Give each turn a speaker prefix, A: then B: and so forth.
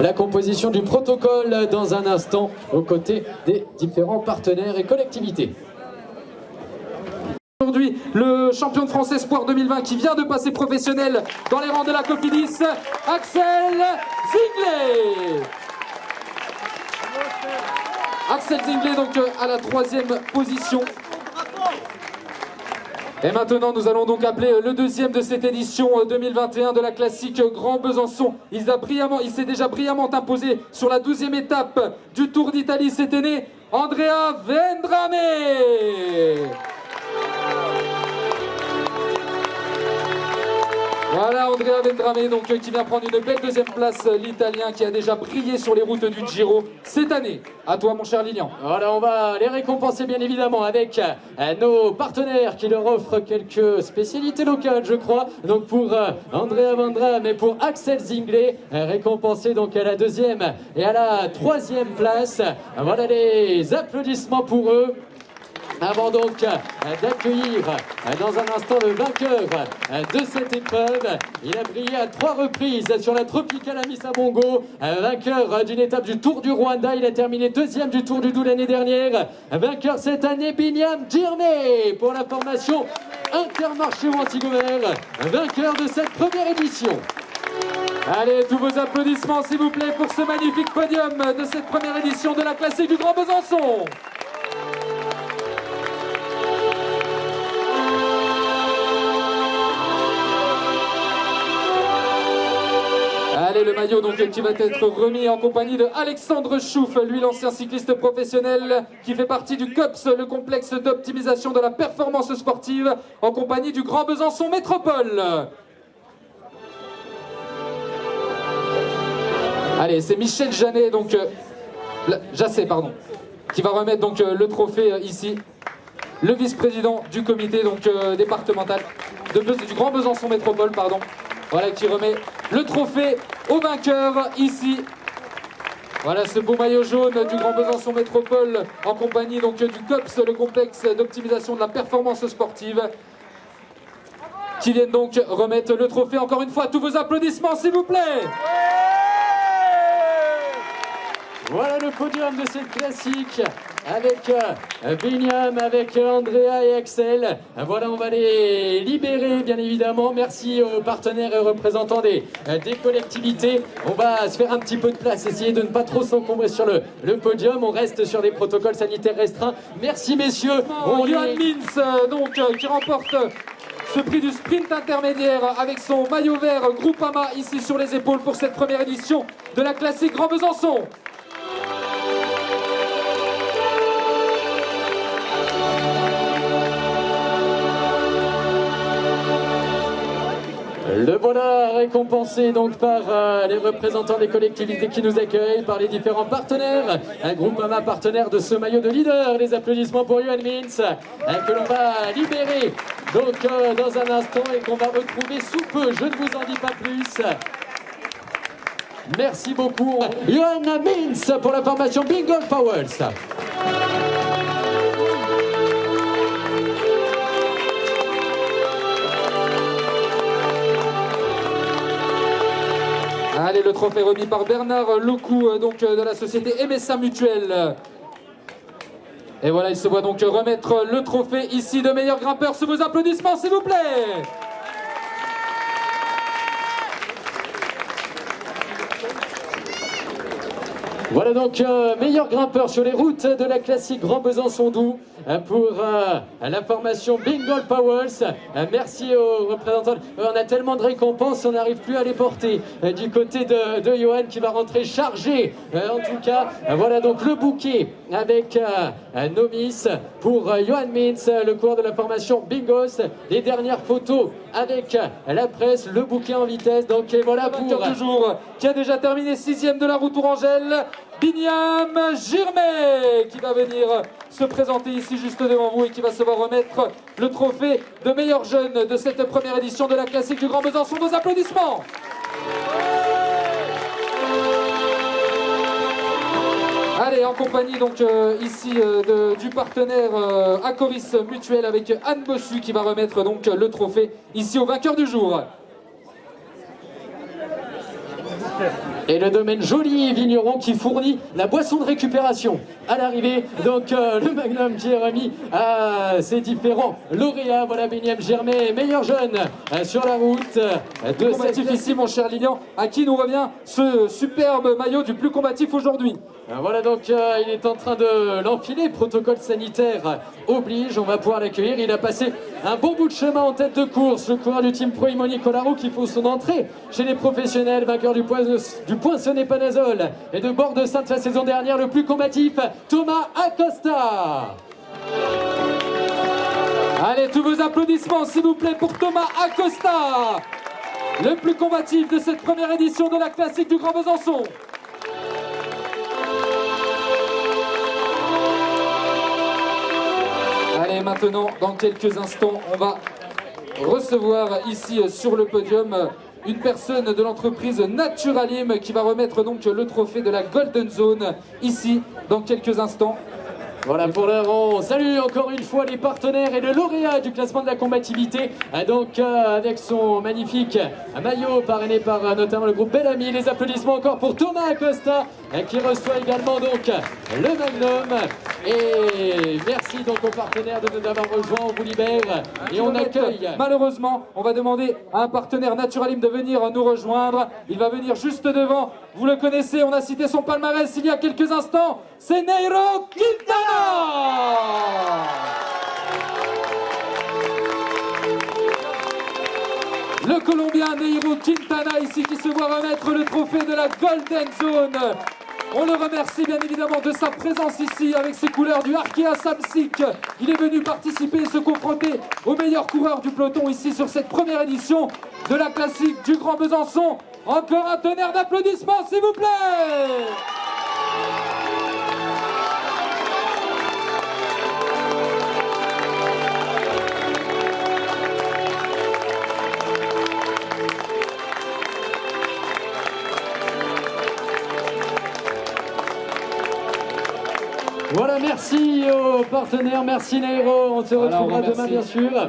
A: la composition du protocole dans un instant aux côtés des différents partenaires et collectivités.
B: Aujourd'hui, le champion de France Espoir 2020 qui vient de passer professionnel dans les rangs de la Cofidis, Axel Zingler. Axel Zingler donc à la 3e position. Et maintenant, nous allons donc appeler le 2e de cette édition 2021 de la classique Grand Besançon. Il s'est déjà brillamment imposé sur la 12e étape du Tour d'Italie cette année, Andrea Vendrame. Voilà Andrea Vendrame donc, qui vient prendre une belle 2e place, l'Italien qui a déjà brillé sur les routes du Giro cette année. À toi mon cher Lilian.
A: Voilà, on va les récompenser bien évidemment avec nos partenaires qui leur offrent quelques spécialités locales je crois. Donc pour Andrea Vendrame et pour Axel Zingler, récompensés donc à la 2e et à la 3e place. Voilà les applaudissements pour eux. Avant donc d'accueillir dans un instant le vainqueur de cette épreuve. Il a brillé à 3 reprises sur la Tropicale Amissa Bongo, vainqueur d'une étape du Tour du Rwanda. Il a terminé 2e du Tour du Doubs l'année dernière. Vainqueur cette année, Binyam Girmay pour la formation Intermarché Wanty-Gobert, vainqueur de cette première édition.
B: Allez, tous vos applaudissements s'il vous plaît pour ce magnifique podium de cette première édition de la classique du Grand Besançon. Allez, le maillot donc qui va être remis en compagnie de Alexandre Chouf, lui l'ancien cycliste professionnel qui fait partie du COPS, le complexe d'optimisation de la performance sportive, en compagnie du Grand Besançon Métropole. Allez, c'est Michel Janet, donc Jacet, pardon, qui va remettre donc le trophée ici. Le vice-président du comité donc départemental du Grand Besançon Métropole, pardon. Voilà, qui remet le trophée au vainqueur ici. Voilà ce beau maillot jaune du Grand Besançon Métropole en compagnie donc du COPS, le complexe d'optimisation de la performance sportive, qui viennent donc remettre le trophée. Encore une fois, tous vos applaudissements s'il vous plaît.
A: Voilà le podium de cette classique avec Binyam, avec Andrea et Axel. Voilà, on va les libérer bien évidemment. Merci aux partenaires et représentants des collectivités. On va se faire un petit peu de place, essayer de ne pas trop s'encombrer sur le podium. On reste sur des protocoles sanitaires restreints. Merci messieurs.
B: Johan Mins donc qui remporte ce prix du sprint intermédiaire avec son maillot vert Groupama ici sur les épaules pour cette première édition de la classique Grand Besançon.
A: Le voilà récompensé donc par les représentants des collectivités qui nous accueillent, par les différents partenaires. Un Groupama partenaire de ce maillot de leader. Les applaudissements pour Johan Mins que l'on va libérer donc dans un instant et qu'on va retrouver sous peu. Je ne vous en dis pas plus. Merci beaucoup. Johan Mins pour la formation Bingo Powers.
B: Allez, le trophée remis par Bernard Lecou, donc de la société MSA Mutuelle. Et voilà, il se voit donc remettre le trophée ici de meilleur grimpeur. Sous vos applaudissements, s'il vous plaît.
A: Voilà donc meilleur grimpeur sur les routes de la classique Grand Besançon Doubs pour la formation Bingo Powers. Merci aux représentants. On a tellement de récompenses, on n'arrive plus à les porter. Du côté de Johan qui va rentrer chargé. En tout cas, voilà donc le bouquet avec Nomis pour Johan Mins, le coureur de la formation Bingos. Les dernières photos avec la presse, le bouquet en vitesse. Donc et voilà pour
B: toujours qui a déjà terminé 6e de la route Tourangelle, Binyam Girmay, qui va venir se présenter ici juste devant vous et qui va se voir remettre le trophée de meilleur jeune de cette première édition de la classique du Grand Besançon. Vos applaudissements. Allez, en compagnie donc ici du partenaire Acoris Mutuel avec Anne Bossu qui va remettre donc le trophée ici au vainqueur du jour.
A: Et le domaine Joli Vigneron qui fournit la boisson de récupération à l'arrivée. Donc le Magnum qui est remis à ses différents lauréats. Voilà Benyam Germain, meilleur jeune sur la route de
B: Combatif ici, mon cher Lilian, à qui nous revient ce superbe maillot du plus combatif aujourd'hui.
A: Voilà donc il est en train de l'enfiler, protocole sanitaire oblige, on va pouvoir l'accueillir. Il a passé un bon bout de chemin en tête de course, le coureur du team Pro Monique Colaro qui faut son entrée chez les professionnels, vainqueur du Poinçonnet Panazol et de Bord de Sainte la saison dernière, le plus combatif, Thomas Acosta.
B: Allez, tous vos applaudissements s'il vous plaît pour Thomas Acosta, le plus combatif de cette première édition de la classique du Grand Besançon. Allez, maintenant, dans quelques instants, on va recevoir ici sur le podium une personne de l'entreprise Naturalim qui va remettre donc le trophée de la Golden Zone ici dans quelques instants.
A: Voilà pour l'heure, on salue encore une fois les partenaires et le lauréat du classement de la combativité. Donc avec son magnifique maillot parrainé par notamment le groupe Bellamy. Les applaudissements encore pour Thomas Acosta qui reçoit également donc le Magnum. Et merci donc aux partenaires de nous avoir rejoints. On vous libère et on accueille.
B: Malheureusement, on va demander à un partenaire Naturalim de venir nous rejoindre. Il va venir juste devant. Vous le connaissez, on a cité son palmarès il y a quelques instants. C'est Nairo Quintana. Le Colombien Nairo Quintana ici qui se voit remettre le trophée de la Golden Zone. On le remercie bien évidemment de sa présence ici avec ses couleurs du Arkea Samsic. Il est venu participer et se confronter aux meilleurs coureurs du peloton ici sur cette première édition de la classique du Grand Besançon. Encore un tonnerre d'applaudissements s'il vous plaît.
A: Voilà, merci aux partenaires, merci Nairo, on se retrouvera demain
B: merci.
A: bien sûr.